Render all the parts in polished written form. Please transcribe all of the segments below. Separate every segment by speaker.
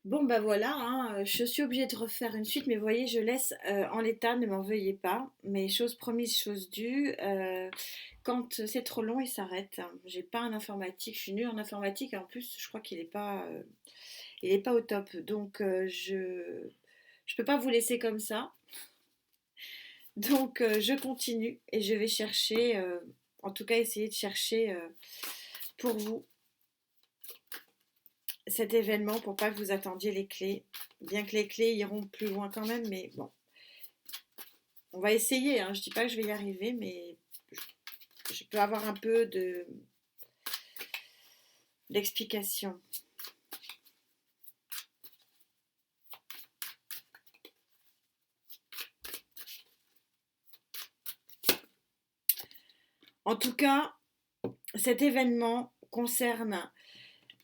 Speaker 1: Bon bah voilà, hein, je suis obligée de refaire une suite, mais vous voyez, je laisse en l'état, ne m'en veuillez pas. Mais chose promise, chose due, quand c'est trop long, il s'arrête. J'ai pas un informatique, je suis nulle en informatique et en plus, je crois il est pas au top. Donc je peux pas vous laisser comme ça. Donc je continue et je vais chercher, en tout cas essayer de chercher pour vous cet événement pour pas que vous attendiez les clés. Bien que les clés iront plus loin quand même, mais bon. On va essayer, hein. Je dis pas que je vais y arriver, mais je peux avoir un peu d'explication. En tout cas, cet événement concerne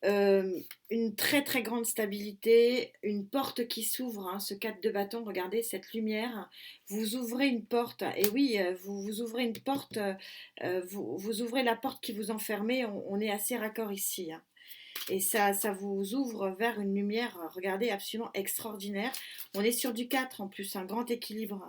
Speaker 1: euh, une très très grande stabilité, une porte qui s'ouvre, hein, ce 4 de bâton, regardez cette lumière, vous ouvrez une porte, et oui, vous ouvrez une porte, vous ouvrez la porte qui vous enfermait, on est assez raccord ici, hein. Et ça vous ouvre vers une lumière, regardez, absolument extraordinaire. On est sur du 4 en plus, un grand équilibre.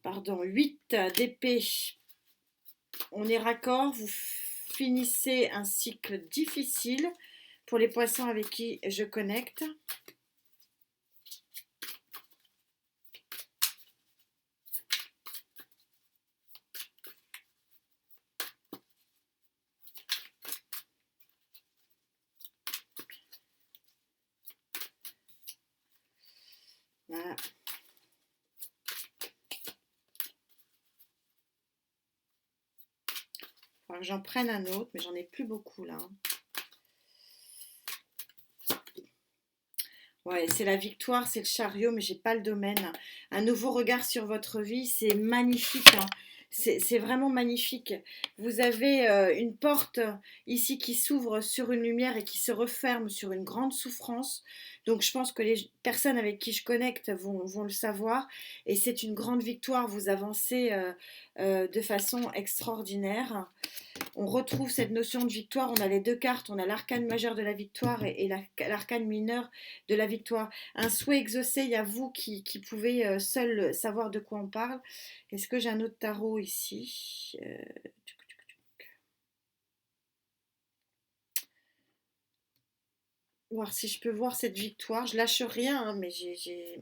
Speaker 1: Pardon, 8 d'épée. On est raccord, vous finissez un cycle difficile pour les poissons avec qui je connecte. Voilà. Il faudra que j'en prenne un autre, mais j'en ai plus beaucoup là. Ouais, c'est la victoire, c'est le chariot, mais j'ai pas le domaine. Un nouveau regard sur votre vie, c'est magnifique, hein. C'est vraiment magnifique. Vous avez une porte ici qui s'ouvre sur une lumière et qui se referme sur une grande souffrance. Donc je pense que les personnes avec qui je connecte vont le savoir. Et c'est une grande victoire. Vous avancez de façon extraordinaire. On retrouve cette notion de victoire. On a les deux cartes, on a l'arcane majeur de la victoire et l'arcane mineur de la victoire. Un souhait exaucé, il y a vous qui pouvez seul savoir de quoi on parle. Est-ce que j'ai un autre tarot ici? Voir si je peux voir cette victoire. Je lâche rien, hein, mais j'ai...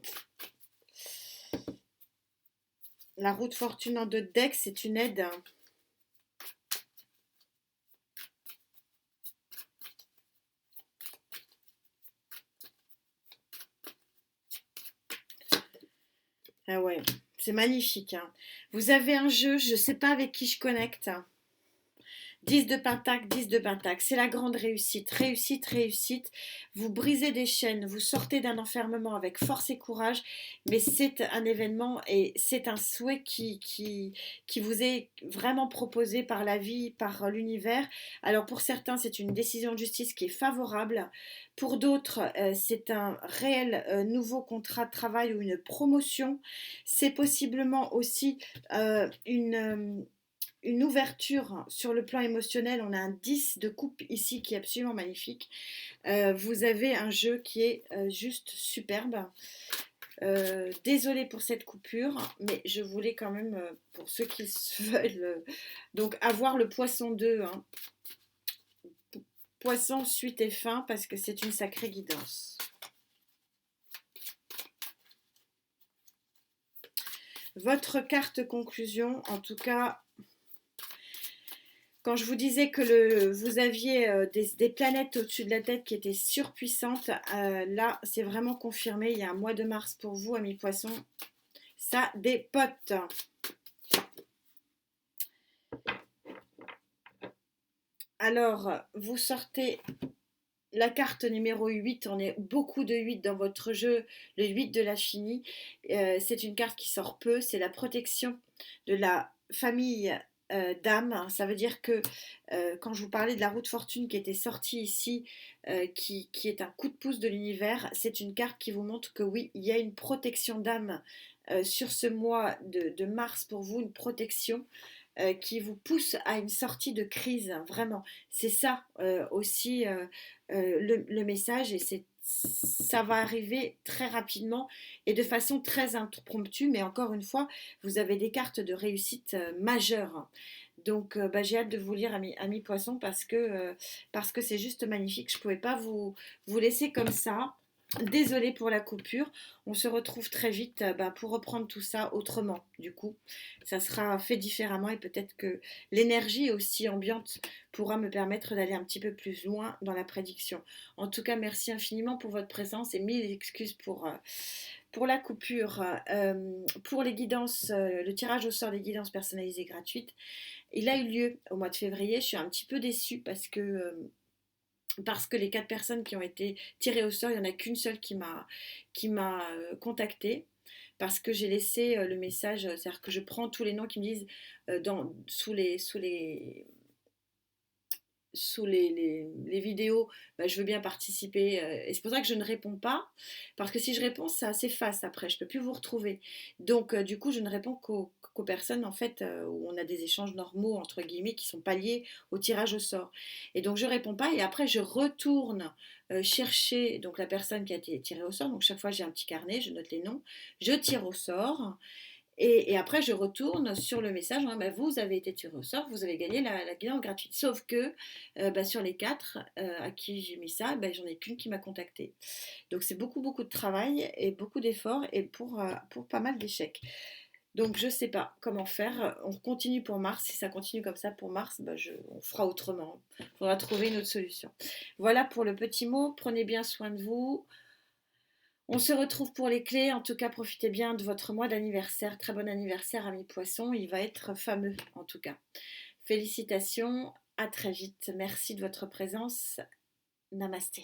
Speaker 1: La roue de fortune en deux decks, c'est une aide, hein. Ah ouais, c'est magnifique, hein. Vous avez un jeu, je ne sais pas avec qui je connecte. 10 de pentacle, 10 de pentacle. C'est la grande réussite. Réussite, réussite. Vous brisez des chaînes, vous sortez d'un enfermement avec force et courage, mais c'est un événement et c'est un souhait qui vous est vraiment proposé par la vie, par l'univers. Alors pour certains, c'est une décision de justice qui est favorable. Pour d'autres, c'est un réel nouveau contrat de travail ou une promotion. C'est possiblement aussi une ouverture sur le plan émotionnel. On a un 10 de coupe ici qui est absolument magnifique. Vous avez un jeu qui est juste superbe. Désolée pour cette coupure, mais je voulais quand même, pour ceux qui veulent, donc avoir le poisson 2, hein. Poisson, suite et fin, parce que c'est une sacrée guidance. Votre carte conclusion, en tout cas, quand je vous disais que vous aviez des planètes au-dessus de la tête qui étaient surpuissantes, là, c'est vraiment confirmé. Il y a un mois de mars pour vous, amis poissons. Ça dépote. Alors, vous sortez la carte numéro 8. On est beaucoup de 8 dans votre jeu. Le 8 de l'infini. C'est une carte qui sort peu. C'est la protection de la famille d'âme. Ça veut dire que quand je vous parlais de la roue de fortune qui était sortie ici, qui est un coup de pouce de l'univers, c'est une carte qui vous montre que oui, il y a une protection d'âme sur ce mois de mars pour vous, une protection qui vous pousse à une sortie de crise, hein, vraiment. C'est ça aussi le message et ça va arriver très rapidement et de façon très impromptue, mais encore une fois, vous avez des cartes de réussite majeures. Donc, bah, j'ai hâte de vous lire, ami Poisson, parce que c'est juste magnifique. Je ne pouvais pas vous laisser comme ça. Désolée pour la coupure. On se retrouve très vite bah, pour reprendre tout ça autrement. Du coup, ça sera fait différemment et peut-être que l'énergie aussi ambiante pourra me permettre d'aller un petit peu plus loin dans la prédiction. En tout cas, merci infiniment pour votre présence et mille excuses pour la coupure. Pour les guidances, le tirage au sort des guidances personnalisées gratuites, il a eu lieu au mois de février. Je suis un petit peu déçue parce que les 4 personnes qui ont été tirées au sort, il n'y en a qu'une seule qui m'a contactée parce que j'ai laissé le message, c'est-à-dire que je prends tous les noms qui me disent sous les vidéos, bah, je veux bien participer. Et c'est pour ça que je ne réponds pas, parce que si je réponds, ça s'efface après, je ne peux plus vous retrouver. Donc, du coup, je ne réponds qu'aux personnes, en fait, où on a des échanges normaux, entre guillemets, qui sont pas liés au tirage au sort. Et donc, je ne réponds pas, et après, je retourne chercher donc, la personne qui a été tirée au sort. Donc, chaque fois, j'ai un petit carnet, je note les noms, je tire au sort. Et après, je retourne sur le message, hein, bah, vous avez été tiré au sort, vous avez gagné la guidance gratuite. Sauf que bah, sur les 4 à qui j'ai mis ça, bah, j'en ai qu'une qui m'a contacté. Donc c'est beaucoup, beaucoup de travail et beaucoup d'efforts et pour pas mal d'échecs. Donc je ne sais pas comment faire. On continue pour mars. Si ça continue comme ça pour mars, bah, on fera autrement. Il faudra trouver une autre solution. Voilà pour le petit mot. Prenez bien soin de vous. On se retrouve pour les clés. En tout cas, profitez bien de votre mois d'anniversaire. Très bon anniversaire, ami Poisson. Il va être fameux, en tout cas. Félicitations. À très vite. Merci de votre présence. Namasté.